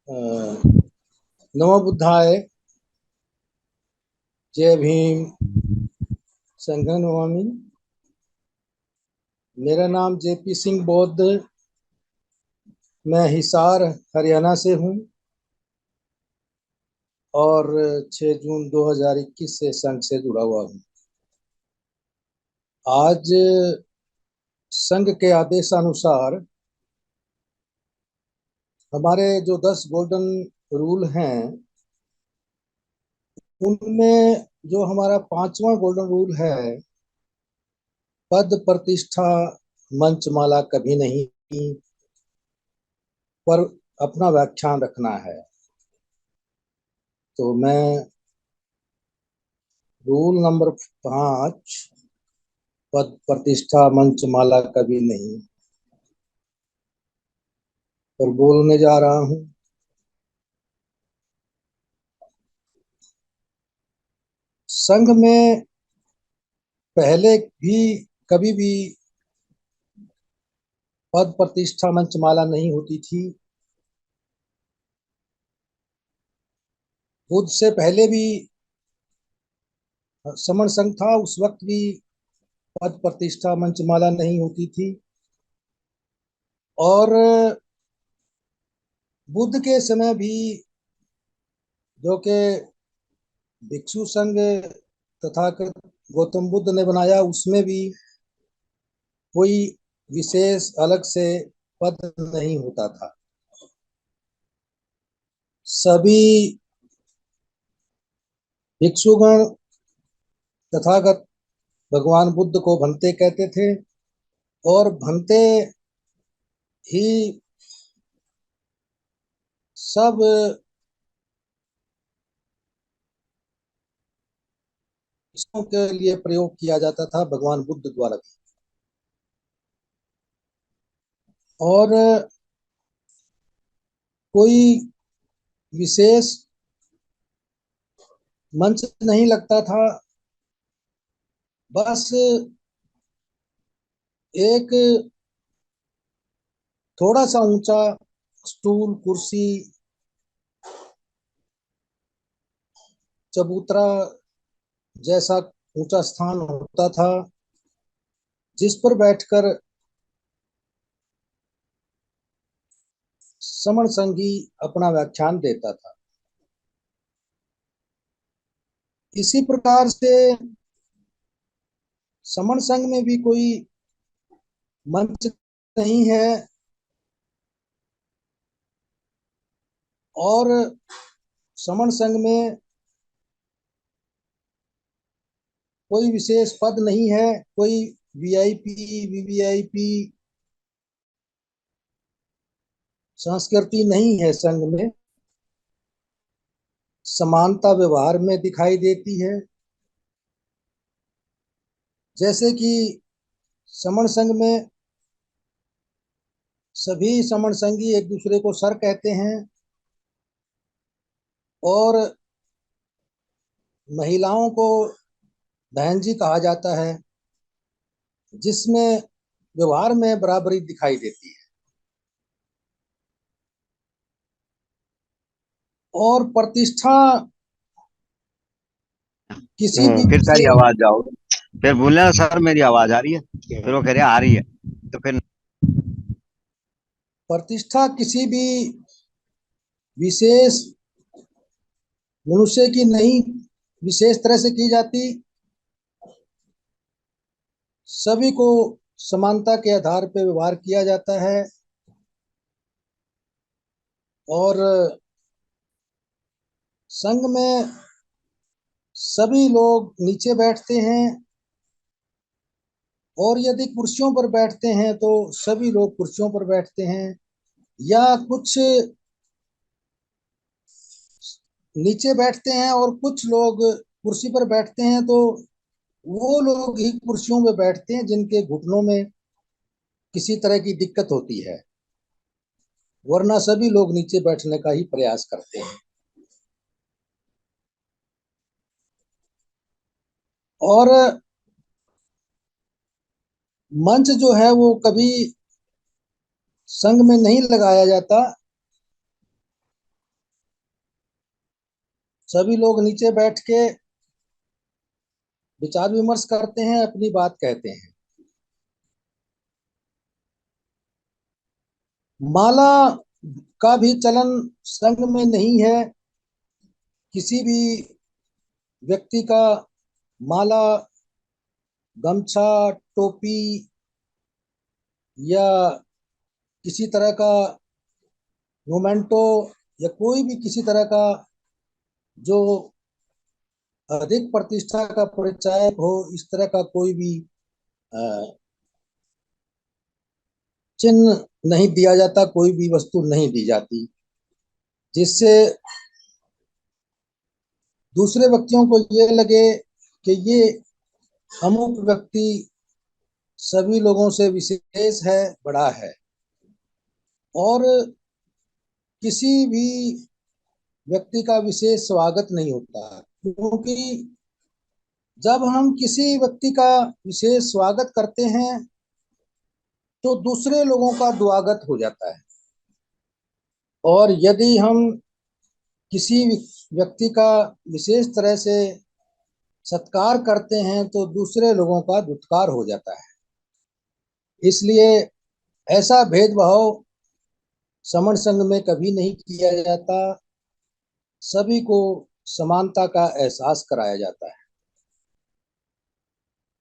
नमो बुद्धाय। जय भीम। संघं नमामि। मेरा नाम जेपी सिंह बौद्ध। मैं हिसार हरियाणा से हूँ और 6 जून 2021 से संघ से जुड़ा हुआ हूँ। आज संघ के आदेशानुसार हमारे जो 10 गोल्डन रूल हैं, उनमें जो हमारा 5वां गोल्डन रूल है, पद प्रतिष्ठा मंचमाला कभी नहीं पर अपना व्याख्यान रखना है। तो मैं रूल नंबर 5, पद प्रतिष्ठा मंचमाला कभी नहीं, पर बोलने जा रहा हूँ। संघ में पहले भी कभी भी पद प्रतिष्ठा मंचमाला नहीं होती थी। बुद्ध से पहले भी समण संघ था, उस वक्त भी पद प्रतिष्ठा मंचमाला नहीं होती थी। और बुद्ध के समय भी जो कि भिक्षु संघ तथागत गौतम बुद्ध ने बनाया, उसमें भी कोई विशेष अलग से पद नहीं होता था। सभी भिक्षुगण तथागत भगवान बुद्ध को भंते कहते थे और भंते ही सब के लिए प्रयोग किया जाता था, भगवान बुद्ध द्वारा भी। और कोई विशेष मंच नहीं लगता था। बस एक थोड़ा सा ऊंचा स्टूल, कुर्सी, चबूतरा जैसा ऊंचा स्थान होता था, जिस पर बैठकर समण संघी अपना व्याख्यान देता था। इसी प्रकार से समण संघ में भी कोई मंच नहीं है और समण संघ में कोई विशेष पद नहीं है, कोई वीआईपी वीवीआईपी संस्कृति नहीं है। संघ में समानता व्यवहार में दिखाई देती है। जैसे कि समण संघ में सभी समण संघी एक दूसरे को सर कहते हैं और महिलाओं को बहन जी कहा जाता है, जिसमें व्यवहार में बराबरी दिखाई देती है। और प्रतिष्ठा किसी भी फिर सारी विशेष आवाज आओ। फिर बोलना सर मेरी आवाज आ रही है, फिर वो कह रहे आ रही है। तो फिर प्रतिष्ठा किसी भी विशेष मनुष्य की नहीं विशेष तरह से की जाती, सभी को समानता के आधार पर व्यवहार किया जाता है। और संघ में सभी लोग नीचे बैठते हैं और यदि कुर्सियों पर बैठते हैं तो सभी लोग कुर्सियों पर बैठते हैं, या कुछ नीचे बैठते हैं और कुछ लोग कुर्सी पर बैठते हैं, तो वो लोग ही कुर्सियों में बैठते हैं जिनके घुटनों में किसी तरह की दिक्कत होती है, वरना सभी लोग नीचे बैठने का ही प्रयास करते हैं। और मंच जो है वो कभी संघ में नहीं लगाया जाता। सभी लोग नीचे बैठ के विचार विमर्श करते हैं, अपनी बात कहते हैं। माला का भी चलन संघ में नहीं है। किसी भी व्यक्ति का माला, गमछा, टोपी या किसी तरह का मोमेंटो या कोई भी किसी तरह का जो अधिक प्रतिष्ठा का परिचायक हो, इस तरह का कोई भी चिन्ह नहीं दिया जाता, कोई भी वस्तु नहीं दी जाती, जिससे दूसरे व्यक्तियों को ये लगे कि ये अमुक व्यक्ति सभी लोगों से विशेष है, बड़ा है। और किसी भी व्यक्ति का विशेष स्वागत नहीं होता, क्योंकि जब हम किसी व्यक्ति का विशेष स्वागत करते हैं तो दूसरे लोगों का दुआगत हो जाता है। और यदि हम किसी व्यक्ति का विशेष तरह से सत्कार करते हैं तो दूसरे लोगों का दुत्कार हो जाता है। इसलिए ऐसा भेदभाव समण संघ में कभी नहीं किया जाता। सभी को समानता का एहसास कराया जाता है।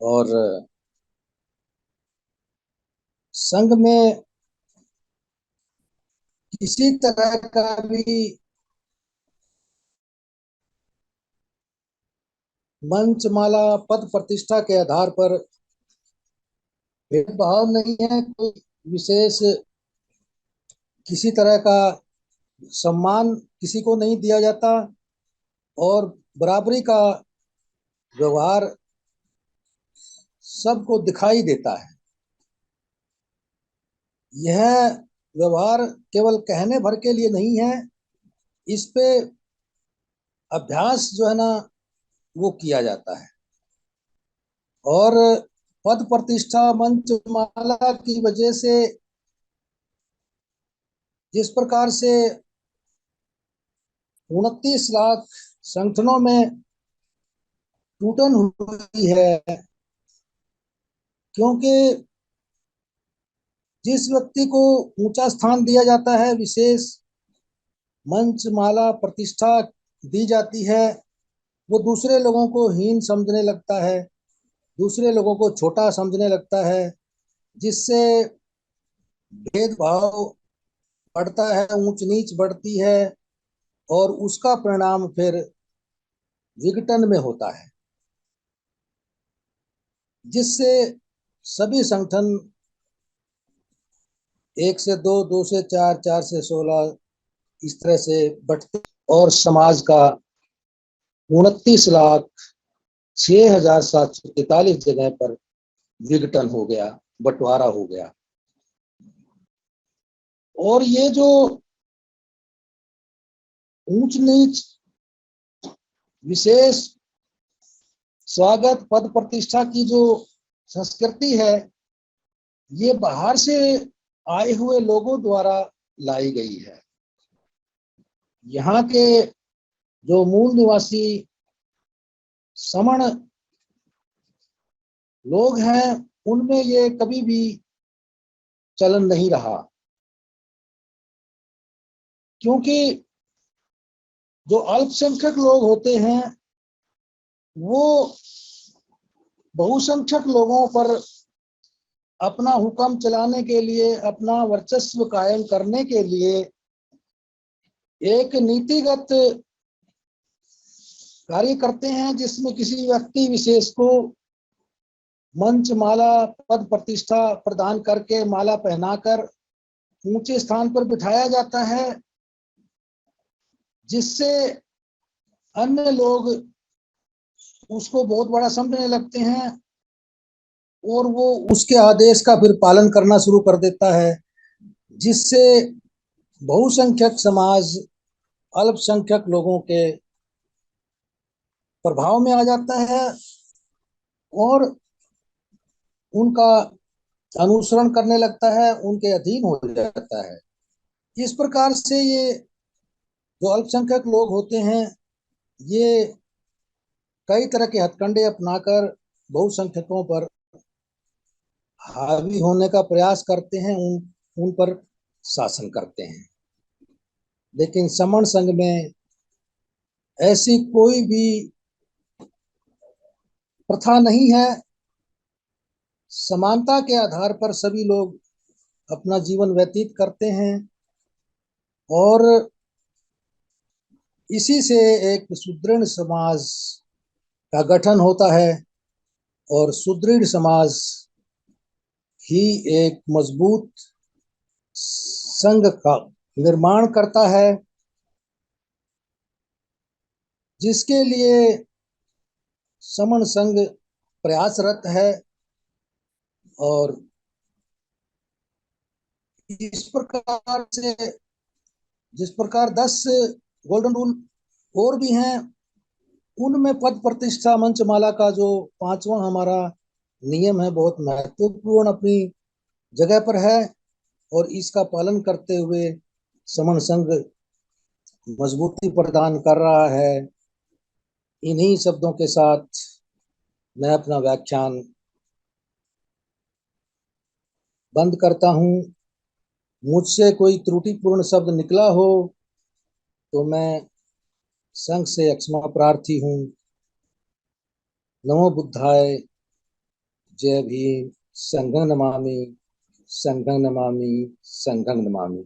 और संघ में किसी तरह का भी मंच, माला, पद प्रतिष्ठा के आधार पर भेदभाव नहीं है। कोई विशेष किसी तरह का सम्मान किसी को नहीं दिया जाता और बराबरी का व्यवहार सबको दिखाई देता है। यह व्यवहार केवल कहने भर के लिए नहीं है, इस पे अभ्यास जो है ना वो किया जाता है। और पद प्रतिष्ठा, मंच, माला की वजह से जिस प्रकार से 29 लाख संगठनों में टूटन हुई है, क्योंकि जिस व्यक्ति को ऊंचा स्थान दिया जाता है, विशेष मंच, माला, प्रतिष्ठा दी जाती है, वो दूसरे लोगों को हीन समझने लगता है, दूसरे लोगों को छोटा समझने लगता है, जिससे भेदभाव बढ़ता है, ऊंच नीच बढ़ती है और उसका परिणाम फिर विघटन में होता है, जिससे सभी संगठन 1 से 2, 2 से 4, 4 से 16 इस तरह से बढ़ते और समाज का 29,06,743 जगह पर विघटन हो गया, बंटवारा हो गया। और ये जो ऊंच नीच, विशेष स्वागत, पद प्रतिष्ठा की जो संस्कृति है, ये बाहर से आए हुए लोगों द्वारा लाई गई है। यहाँ के जो मूल निवासी समण लोग हैं, उनमें ये कभी भी चलन नहीं रहा, क्योंकि जो अल्पसंख्यक लोग होते हैं वो बहुसंख्यक लोगों पर अपना हुक्म चलाने के लिए, अपना वर्चस्व कायम करने के लिए एक नीतिगत कार्य करते हैं, जिसमें किसी व्यक्ति विशेष को मंच, माला, पद प्रतिष्ठा प्रदान करके, माला पहनाकर ऊंचे स्थान पर बिठाया जाता है, जिससे अन्य लोग उसको बहुत बड़ा समझने लगते हैं और वो उसके आदेश का फिर पालन करना शुरू कर देता है, जिससे बहुसंख्यक समाज अल्पसंख्यक लोगों के प्रभाव में आ जाता है और उनका अनुसरण करने लगता है, उनके अधीन हो जाता है। इस प्रकार से ये जो अल्पसंख्यक लोग होते हैं, ये कई तरह के हथकंडे अपनाकर बहुसंख्यकों पर हावी होने का प्रयास करते हैं, उन पर शासन करते हैं। लेकिन समण संघ में ऐसी कोई भी प्रथा नहीं है। समानता के आधार पर सभी लोग अपना जीवन व्यतीत करते हैं और इसी से एक सुदृढ़ समाज का गठन होता है और सुदृढ़ समाज ही एक मजबूत संघ का निर्माण करता है, जिसके लिए समण संघ प्रयासरत है। और इस प्रकार से, जिस प्रकार 10 गोल्डन रूल और भी हैं, उनमें पद प्रतिष्ठा मंचमाला का जो पांचवा हमारा नियम है, बहुत महत्वपूर्ण अपनी जगह पर है। और इसका पालन करते हुए समण संघ मजबूती प्रदान कर रहा है। इन्हीं शब्दों के साथ मैं अपना व्याख्यान बंद करता हूँ। मुझसे कोई त्रुटिपूर्ण शब्द निकला हो तो मैं संघ से क्षमा प्रार्थी हूँ। नमो बुद्धाय, जय भीम, संघं नमामि, संघं नमामि, संघं नमामि।